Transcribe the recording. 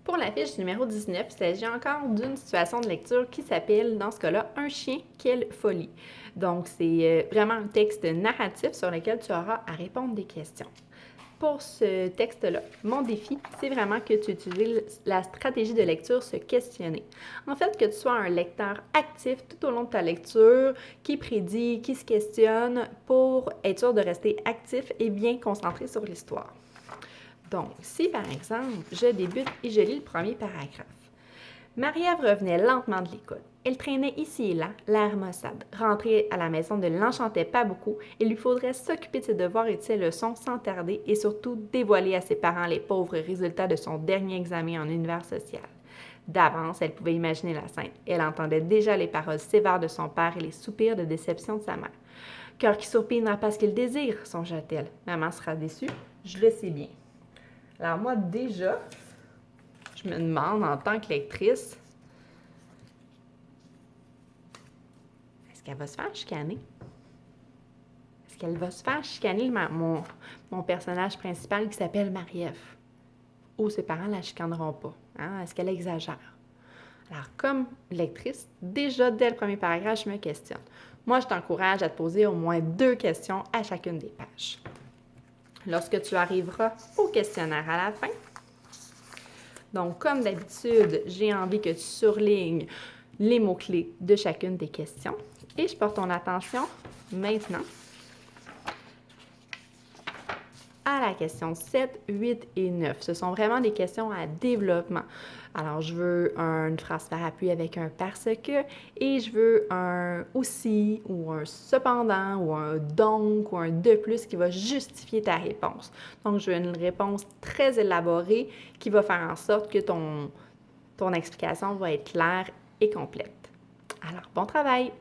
Pour la fiche numéro 19, il s'agit encore d'une situation de lecture qui s'appelle, dans ce cas-là, Un chien, quelle folie. Donc, c'est vraiment un texte narratif sur lequel tu auras à répondre des questions. Pour ce texte-là, mon défi, c'est vraiment que tu utilises la stratégie de lecture se questionner. En fait, que tu sois un lecteur actif tout au long de ta lecture, qui prédit, qui se questionne pour être sûr de rester actif et bien concentré sur l'histoire. Donc, si par exemple, je débute et je lis le premier paragraphe. Marie-Ève revenait lentement de l'école. Elle traînait ici et là, l'air maussade. Rentrer à la maison ne l'enchantait pas beaucoup. Il lui faudrait s'occuper de ses devoirs et de ses leçons sans tarder et surtout dévoiler à ses parents les pauvres résultats de son dernier examen en univers social. D'avance, elle pouvait imaginer la scène. Elle entendait déjà les paroles sévères de son père et les soupirs de déception de sa mère. Cœur qui soupire n'a pas ce qu'il désire, songea-t-elle. Maman sera déçue, je le sais bien. Alors moi, déjà, je me demande en tant que lectrice, est-ce qu'elle va se faire chicaner? Est-ce qu'elle va se faire chicaner mon personnage principal qui s'appelle Marie-Ève? Ou ses parents la chicaneront pas? Hein? Est-ce qu'elle exagère? Alors, comme lectrice, déjà dès le premier paragraphe, je me questionne. Moi, je t'encourage à te poser au moins 2 questions à chacune des pages. Lorsque tu arriveras au questionnaire à la fin, donc comme d'habitude, j'ai envie que tu surlignes les mots-clés de chacune des questions. Et je porte ton attention maintenant à la question 7, 8 et 9. Ce sont vraiment des questions à développement. Alors, je veux une phrase par appui avec un parce que et je veux un aussi ou un cependant ou un donc ou un de plus qui va justifier ta réponse. Donc, je veux une réponse très élaborée qui va faire en sorte que ton explication va être claire et complète. Alors, bon travail!